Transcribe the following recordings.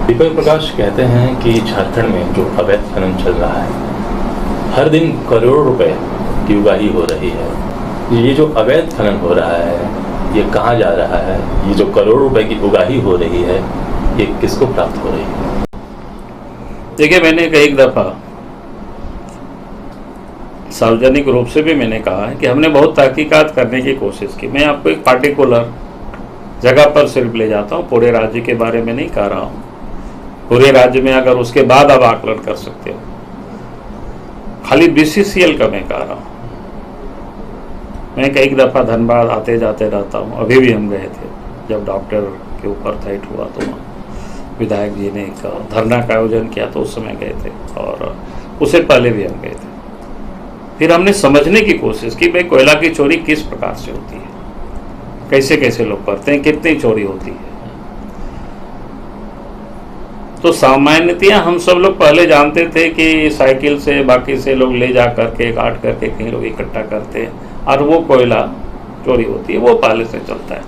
दीपक प्रकाश कहते हैं कि झारखंड में जो अवैध खनन चल रहा है, हर दिन करोड़ों रुपए की उगाही हो रही है। ये जो अवैध खनन हो रहा है, ये कहाँ जा रहा है? ये जो करोड़ों रुपए की उगाही हो रही है, ये किसको प्राप्त हो रही है? देखिए, मैंने कई दफ़ा सार्वजनिक रूप से भी मैंने कहा है कि हमने बहुत तहकीकात करने की कोशिश की। मैं आपको एक पार्टिकुलर जगह पर सिर्फ ले जाता हूँ, पूरे राज्य के बारे में नहीं कह रहा हूँ। पूरे राज्य में अगर उसके बाद आप आकलन कर सकते हो, खाली BCCL का मैं कह रहा हूँ। मैं कई दफ़ा धनबाद आते जाते रहता हूँ। अभी भी हम गए थे जब डॉक्टर के ऊपर फाइट हुआ, तो विधायक जी ने एक धरना का आयोजन किया, तो उस समय गए थे, और उससे पहले भी हम गए थे। फिर हमने समझने की कोशिश की भाई कोयला की चोरी किस प्रकार से होती है, कैसे कैसे लोग करते हैं, कितनी चोरी होती है। तो सामान्यतया हम सब लोग पहले जानते थे कि साइकिल से बाकी से लोग ले जा करके काट करके कहीं लोग इकट्ठा करते हैं और वो कोयला चोरी होती है। वो पहले से चलता है,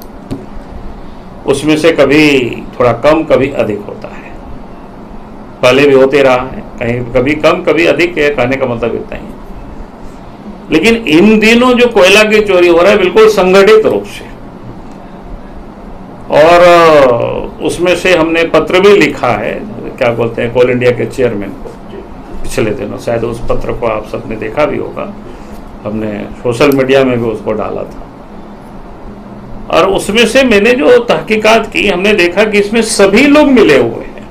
उसमें से कभी थोड़ा कम कभी अधिक होता है, पहले भी होते रहा है। कहीं कभी कम कभी अधिक है, कहने का मतलब इतना ही है। लेकिन इन दिनों जो कोयला की चोरी हो रहा है बिल्कुल संगठित रूप से, और उसमें से हमने पत्र भी लिखा है, क्या बोलते हैं, कोल इंडिया के चेयरमैन को पिछले दिनों। शायद उस पत्र को आप सबने देखा भी होगा, हमने सोशल मीडिया में भी उसको डाला था। और उसमें से मैंने जो तहकीकात की, हमने देखा कि इसमें सभी लोग मिले हुए हैं,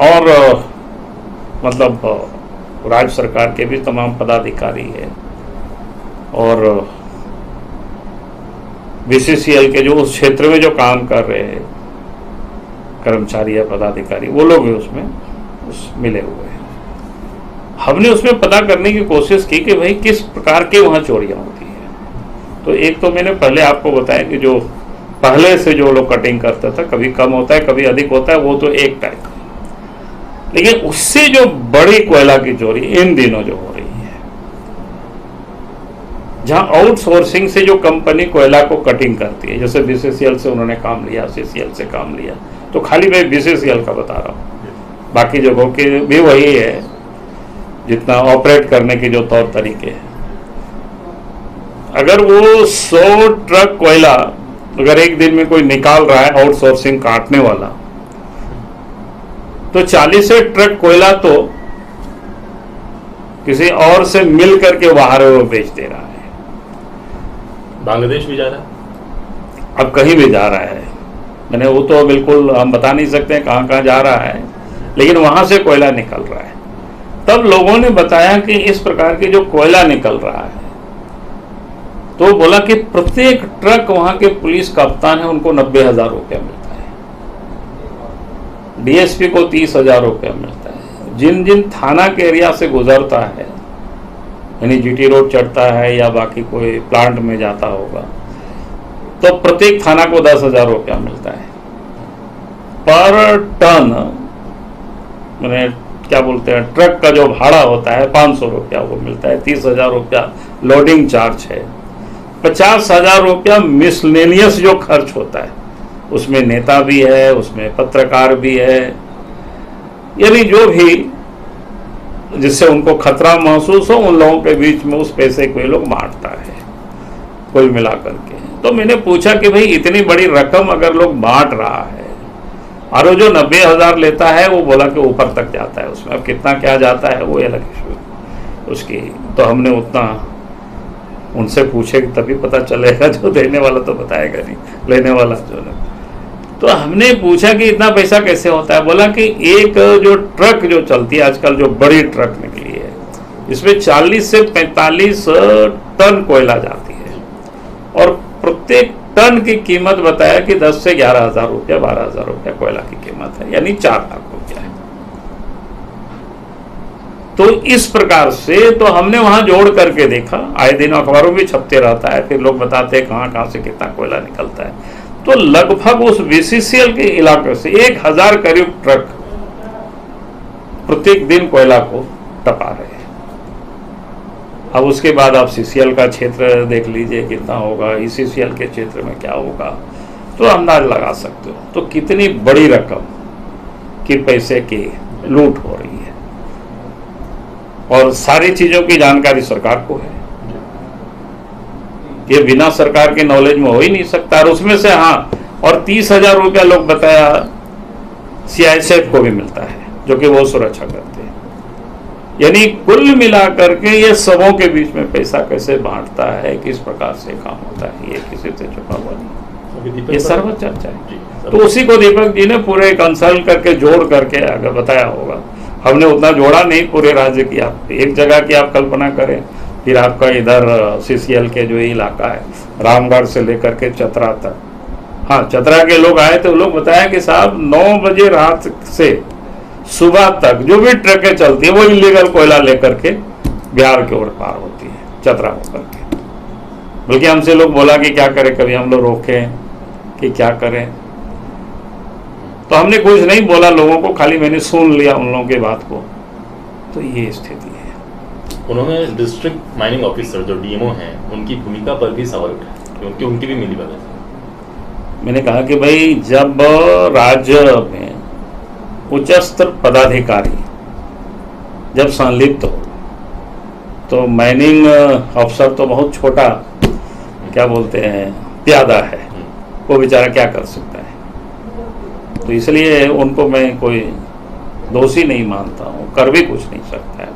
और मतलब राज्य सरकार के भी तमाम पदाधिकारी है, और BCCL के जो उस क्षेत्र में जो काम कर रहे हैं कर्मचारी या पदाधिकारी, वो लोग भी उसमें मिले हुए हैं। हमने उसमें पता करने की कोशिश की कि भाई किस प्रकार के वहाँ चोरियाँ होती है। तो एक तो मैंने पहले आपको बताया कि जो पहले से जो लोग कटिंग करता था, कभी कम होता है कभी अधिक होता है, वो तो एक टाइप। लेकिन उससे जो बड़ी कोयला की चोरी इन दिनों जो हो रही है, जहां आउटसोर्सिंग से जो कंपनी कोयला को कटिंग करती है, जैसे BCCL से उन्होंने काम लिया, CCL से काम लिया, तो खाली मैं BCCL का बता रहा हूँ, बाकी जगहों के भी वही है, जितना ऑपरेट करने के जो तौर तरीके हैं। अगर वो 100 ट्रक कोयला अगर एक दिन में कोई निकाल रहा है आउटसोर्सिंग काटने वाला, तो 40 ट्रक कोयला तो किसी और से मिल करके बाहर वो बेच दे रहा है। बांग्लादेश भी जा रहा है, अब कहीं भी जा रहा है, मैंने वो तो बिल्कुल हम बता नहीं सकते हैं कहाँ कहाँ जा रहा है, लेकिन वहां से कोयला निकल रहा है। तब लोगों ने बताया कि इस प्रकार की जो कोयला निकल रहा है, तो बोला कि प्रत्येक ट्रक वहां के पुलिस कप्तान है, उनको 90,000 रुपया मिलता है, DSP को 30,000 रुपया मिलता है। जिन जिन थाना के एरिया से गुजरता है, यानी GT रोड चढ़ता है या बाकी कोई प्लांट में जाता होगा, तो प्रत्येक थाना को 10,000 रुपया मिलता है पर टन। मैंने क्या बोलते हैं, ट्रक का जो भाड़ा होता है 500 रुपया वो मिलता है, 30,000 रुपया लोडिंग चार्ज है, 50,000 रुपया मिसलेनियस जो खर्च होता है, उसमें नेता भी है, उसमें पत्रकार भी है, यानी जो भी जिससे उनको खतरा महसूस हो, उन लोगों के बीच में उस पैसे को ये लोग बांटता है कुल मिला करके। तो मैंने पूछा कि भाई इतनी बड़ी रकम अगर लोग बांट रहा है, और वो जो 90,000 लेता है वो बोला कि ऊपर तक जाता है, उसमें अब कितना क्या जाता है वो अलग इशू उसकी। तो हमने उतना उनसे पूछे तभी पता चलेगा, जो देने वाला तो बताएगा नहीं, लेने वाला जो है। तो हमने पूछा कि इतना पैसा कैसे होता है। बोला कि एक जो ट्रक जो चलती है आजकल, जो बड़ी ट्रक निकली है, इसमें 40 से 45 टन कोयला जाती है, और प्रत्येक टन की कीमत बताया कि 10 से 11,000 रुपया, 12,000 रुपया कोयला की कीमत है, यानी 4 लाख रुपया है। तो इस प्रकार से तो हमने वहां जोड़ करके देखा, आए दिन अखबारों में छपते रहता है, फिर लोग बताते हैं कहाँ कहाँ से कितना कोयला निकलता है। तो लगभग उस BCCL के इलाके से 1,000 करीब ट्रक प्रत्येक दिन कोयला को टपा रहे हैं। अब उसके बाद आप CCL का क्षेत्र देख लीजिए कितना होगा, ECCL के क्षेत्र में क्या होगा। तो तो अंदाज लगा सकते हो तो कितनी बड़ी रकम की पैसे की लूट हो रही है। और सारी चीजों की जानकारी सरकार को है, ये बिना सरकार के नॉलेज में हो ही नहीं सकता। और उसमें से हाँ, और 30,000 रुपया लोग बताया CISF को भी मिलता है, जो कि वो सुरक्षा करते हैं। यानी कुल मिलाकर के ये सबों के बीच में पैसा कैसे बांटता है, किस प्रकार से काम होता है, ये किसी से छुपा हुआ नहीं, ये सर्व चर्चा है। तो उसी को दीपक जी ने पूरे कंसल्ट करके जोड़ करके आगे बताया होगा। हमने उतना जोड़ा नहीं पूरे राज्य की, आप एक जगह की आप कल्पना करें, फिर आपका इधर CCL के जो इलाका है, रामगढ़ से लेकर के चतरा तक। हाँ, चतरा के लोग आए तो लोग बताया कि साहब 9 बजे रात से सुबह तक जो भी ट्रकें चलती है वो इलीगल कोयला लेकर के बिहार की ओर पार होती है, चतरा होकर के। बल्कि हमसे लोग बोला कि क्या करें, कभी हम लोग रोकें कि क्या करें, तो हमने कुछ नहीं बोला लोगों को, खाली मैंने सुन लिया उन लोगों की बात को। तो ये स्थिति है। उन्होंने डिस्ट्रिक्ट माइनिंग ऑफिसर जो DMO हैं उनकी भूमिका पर भी सवाल उठाया, क्योंकि उनकी भी मिली भगत है। मैंने कहा कि भाई जब राज्य में उच्च स्तर पदाधिकारी जब संलिप्त हो तो माइनिंग अफसर तो बहुत छोटा, क्या बोलते हैं, प्यादा है, वो बेचारा क्या कर सकता है। तो इसलिए उनको मैं कोई दोषी नहीं मानता हूँ, कर भी कुछ नहीं सकता है।